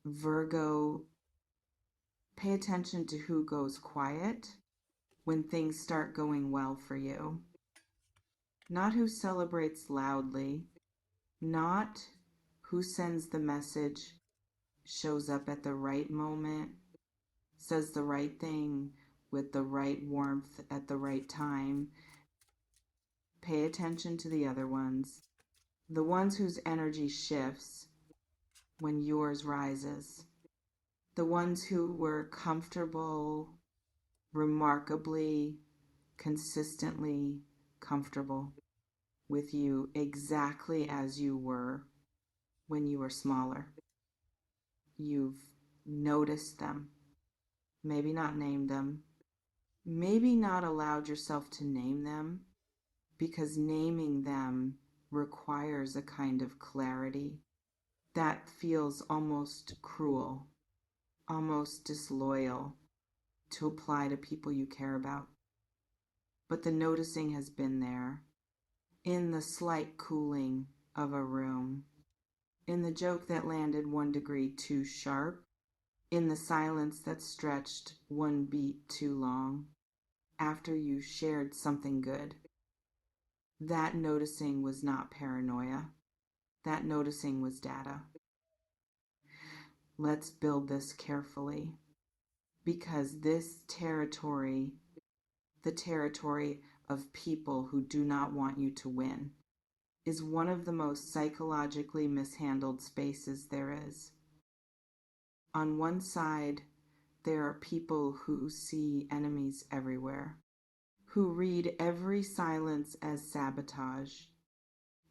Virgo, pay attention to who goes quiet when things start going well for you. Not who celebrates loudly, not who sends the message, shows up at the right moment, says the right thing with the right warmth at the right time. Pay attention to the other ones, the ones whose energy shifts when yours rises, the ones who were comfortable, remarkably, consistently comfortable with you exactly as you were when you were smaller. You've noticed them, maybe not named them, maybe not allowed yourself to name them, because naming them requires a kind of clarity that feels almost cruel, almost disloyal to apply to people you care about. But the noticing has been there, in the slight cooling of a room, in the joke that landed 1 degree too sharp, in the silence that stretched 1 beat too long, after you shared something good. That noticing was not paranoia. That noticing was data. Let's build this carefully, because this territory, the territory of people who do not want you to win, is one of the most psychologically mishandled spaces there is. On one side, there are people who see enemies everywhere, who read every silence as sabotage,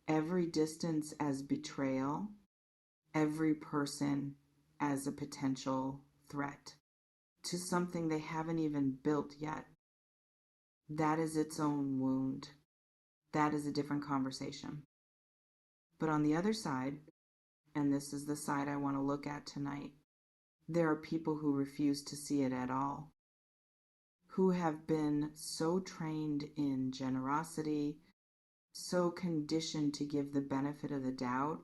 every distance as betrayal, every person as a potential threat to something they haven't even built yet. That is its own wound. That is a different conversation. But on the other side, and this is the side I want to look at tonight, there are people who refuse to see it at all, who have been so trained in generosity, so conditioned to give the benefit of the doubt,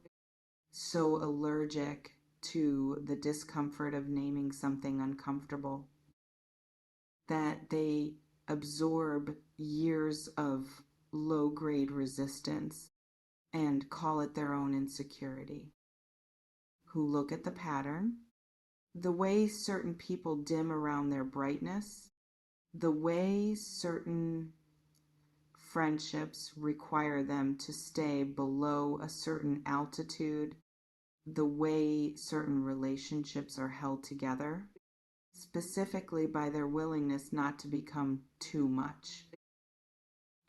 so allergic to the discomfort of naming something uncomfortable, that they absorb years of low-grade resistance and call it their own insecurity, who look at the pattern, the way certain people dim around their brightness, the way certain friendships require them to stay below a certain altitude, the way certain relationships are held together, specifically by their willingness not to become too much,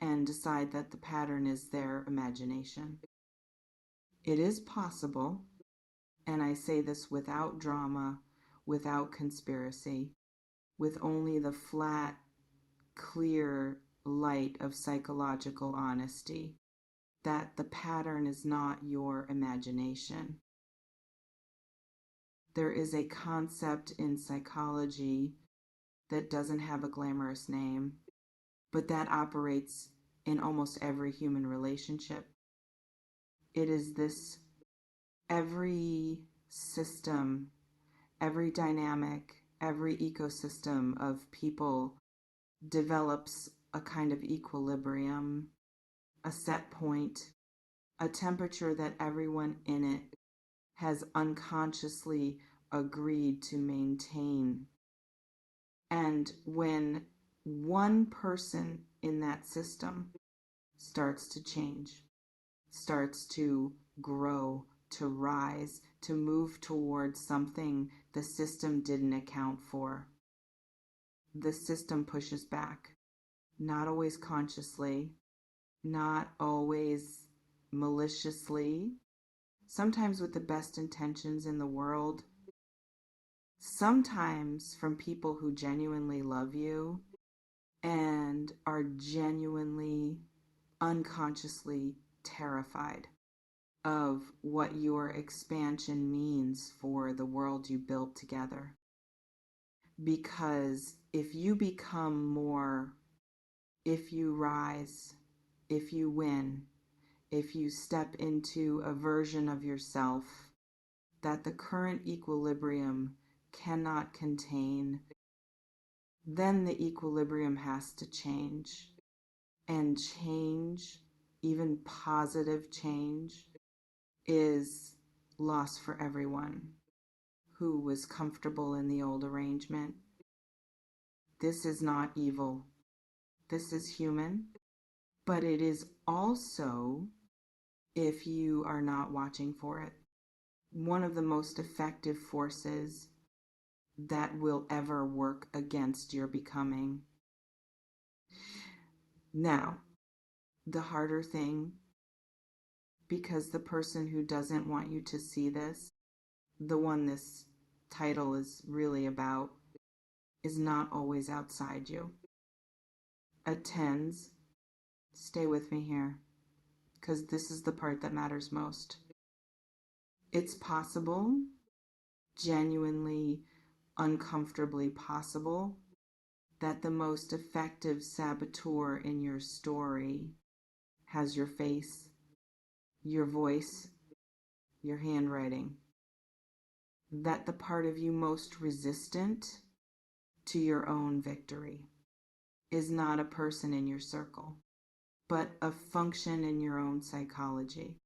and decide that the pattern is their imagination. It is possible, and I say this without drama, without conspiracy, with only the flat, clear light of psychological honesty, that the pattern is not your imagination. There is a concept in psychology that doesn't have a glamorous name, but that operates in almost every human relationship. It is this: every system, every dynamic, every ecosystem of people develops a kind of equilibrium, a set point, a temperature that everyone in it has unconsciously agreed to maintain. And when one person in that system starts to change, starts to grow, to rise, to move towards something the system didn't account for, the system pushes back, not always consciously, not always maliciously, sometimes with the best intentions in the world, sometimes from people who genuinely love you and are genuinely, unconsciously terrified of what your expansion means for the world you built together. Because if you become more, if you rise, if you win, if you step into a version of yourself that the current equilibrium cannot contain, then the equilibrium has to change. And change, even positive change, is loss for everyone who was comfortable in the old arrangement. This is not evil. This is human, but it is also, if you are not watching for it, one of the most effective forces that will ever work against your becoming. Now, the harder thing, because the person who doesn't want you to see this, the one this title is really about, is not always outside you. Attends, stay with me here, because this is the part that matters most. It's possible, genuinely, uncomfortably possible, that the most effective saboteur in your story has your face, your voice, your handwriting. That the part of you most resistant to your own victory is not a person in your circle, but a function in your own psychology.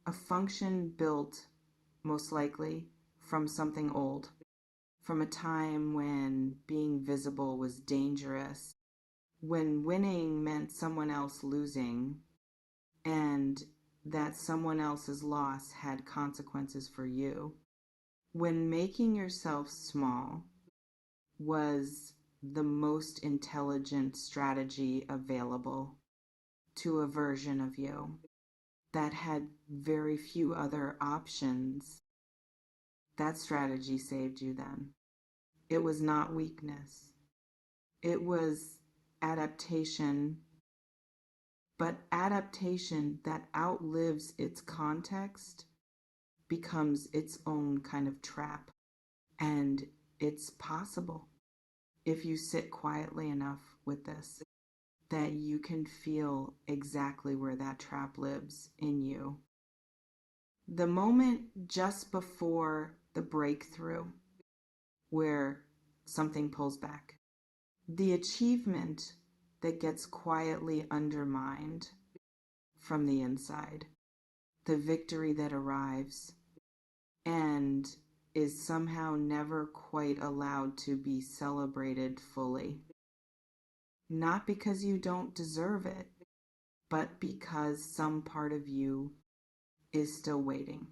A function built, most likely, from something old, from a time when being visible was dangerous, when winning meant someone else losing, and that someone else's loss had consequences for you, when making yourself small was the most intelligent strategy available to a version of you that had very few other options. That strategy saved you then. It was not weakness. It was adaptation, but adaptation that outlives its context becomes its own kind of trap. And it's possible, if you sit quietly enough with this, that you can feel exactly where that trap lives in you. The moment just before the breakthrough, where something pulls back, the achievement that gets quietly undermined from the inside, the victory that arrives and is somehow never quite allowed to be celebrated fully. Not because you don't deserve it, but because some part of you is still waiting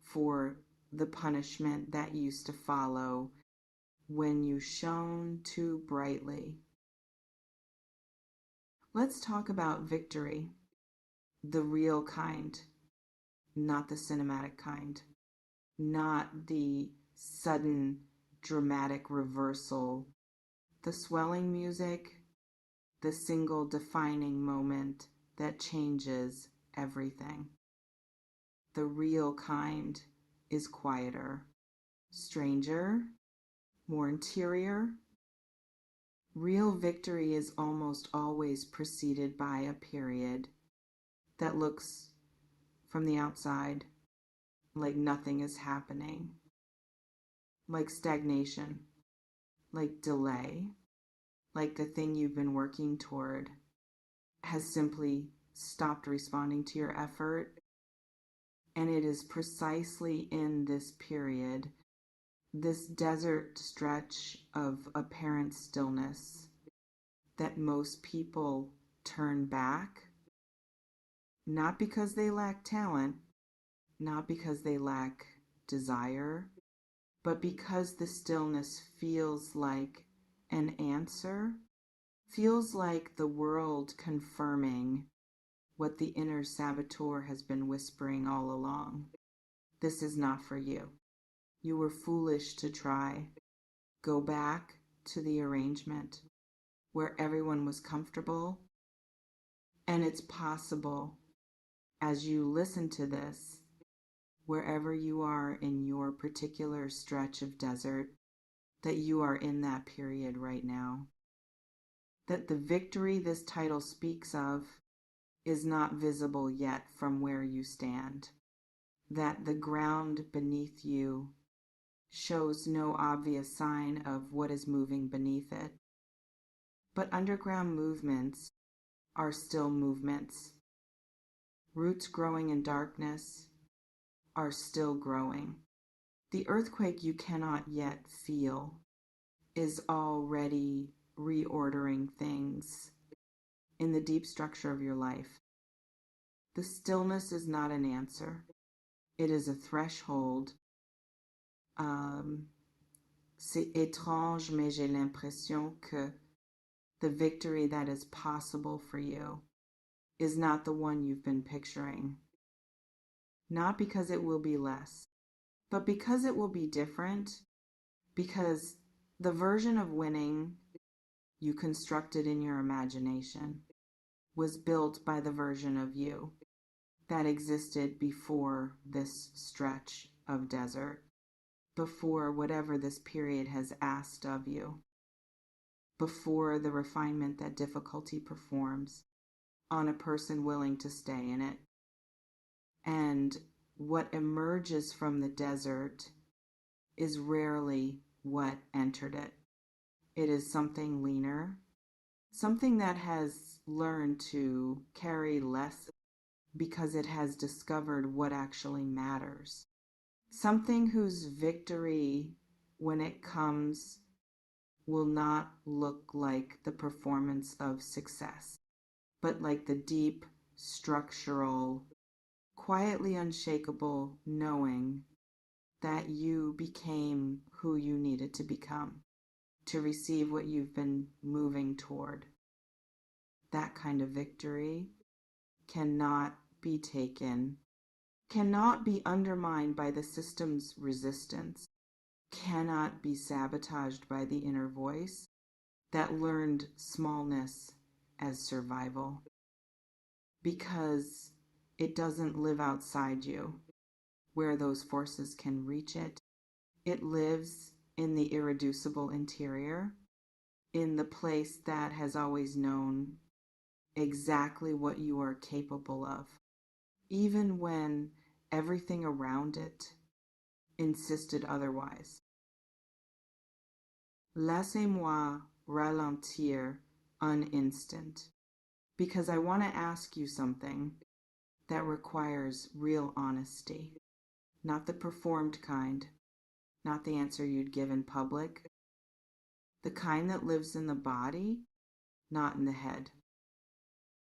for the punishment that used to follow when you shone too brightly. Let's talk about victory, the real kind, not the cinematic kind, not the sudden dramatic reversal, the swelling music, the single defining moment that changes everything. The real kind is quieter, stranger, more interior. Real victory is almost always preceded by a period that looks, from the outside, like nothing is happening, like stagnation, like delay, like the thing you've been working toward has simply stopped responding to your effort. And it is precisely in this period, this desert stretch of apparent stillness, that most people turn back, not because they lack talent, not because they lack desire, but because the stillness feels like an answer, feels like the world confirming what the inner saboteur has been whispering all along. This is not for you. You were foolish to try. Go back to the arrangement where everyone was comfortable. And it's possible, as you listen to this, wherever you are in your particular stretch of desert, that you are in that period right now. That the victory this title speaks of is not visible yet from where you stand. that the ground beneath you shows no obvious sign of what is moving beneath it. But underground movements are still movements. Roots growing in darkness are still growing. The earthquake you cannot yet feel is already reordering things in the deep structure of your life. The stillness is not an answer. It is a threshold. C'est étrange, mais j'ai l'impression que the victory that is possible for you is not the one you've been picturing. Not because it will be less, but because it will be different, because the version of winning you constructed in your imagination was built by the version of you that existed before this stretch of desert, before whatever this period has asked of you, before the refinement that difficulty performs on a person willing to stay in it. And what emerges from the desert is rarely what entered it. It is something leaner, something that has learned to carry less because it has discovered what actually matters. Something whose victory, when it comes, will not look like the performance of success, but like the deep, structural, quietly unshakable knowing that you became who you needed to become to receive what you've been moving toward. That kind of victory cannot be taken, cannot be undermined by the system's resistance, cannot be sabotaged by the inner voice that learned smallness as survival, because it doesn't live outside you where those forces can reach it. It lives in the irreducible interior, in the place that has always known exactly what you are capable of, even when everything around it insisted otherwise. Laissez-moi ralentir un instant, because I want to ask you something that requires real honesty, not the performed kind, not the answer you'd give in public, the kind that lives in the body, not in the head.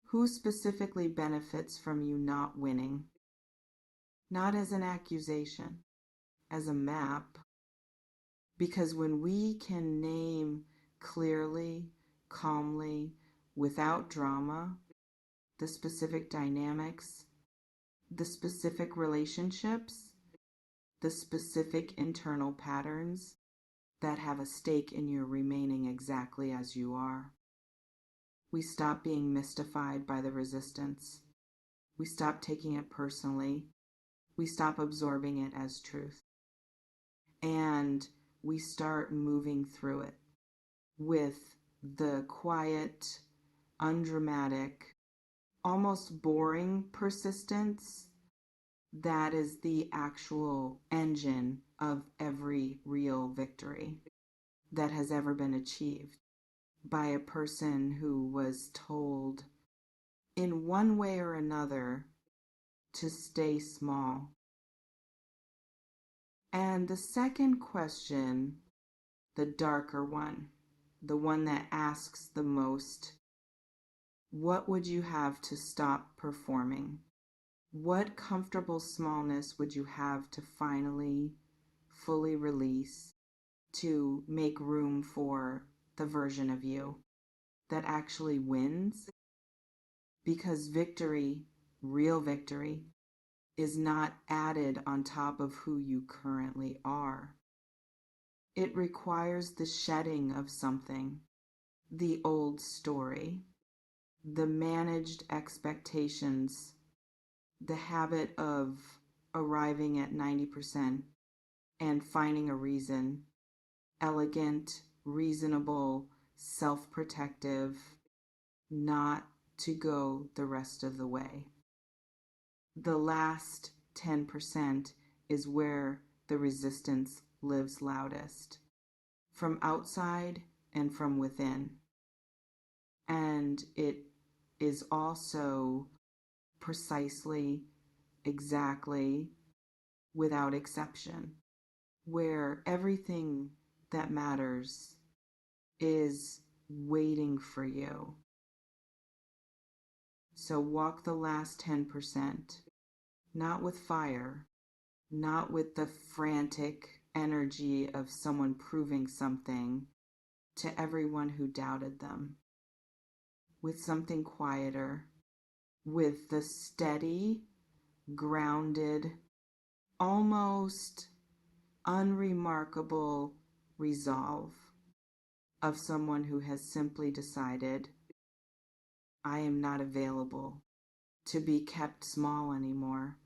Who specifically benefits from you not winning? Not as an accusation, as a map. Because when we can name clearly, calmly, without drama, the specific dynamics, the specific relationships, the specific internal patterns that have a stake in your remaining exactly as you are, we stop being mystified by the resistance. We stop taking it personally. We stop absorbing it as truth. And we start moving through it with the quiet, undramatic, almost boring persistence that is the actual engine of every real victory that has ever been achieved by a person who was told in one way or another to stay small. And the second question, the darker one, the one that asks the most, what would you have to stop performing? What comfortable smallness would you have to finally, fully release, to make room for the version of you that actually wins? Because victory, real victory, is not added on top of who you currently are. It requires the shedding of something, the old story, the managed expectations, the habit of arriving at 90% and finding a reason, elegant, reasonable, self-protective, not to go the rest of the way. The last 10% is where the resistance lives loudest, from outside and from within. And it is also precisely, exactly, without exception, where everything that matters is waiting for you. So walk the last 10%, not with fire, not with the frantic energy of someone proving something to everyone who doubted them, with something quieter, with the steady, grounded, almost unremarkable resolve of someone who has simply decided, I am not available to be kept small anymore.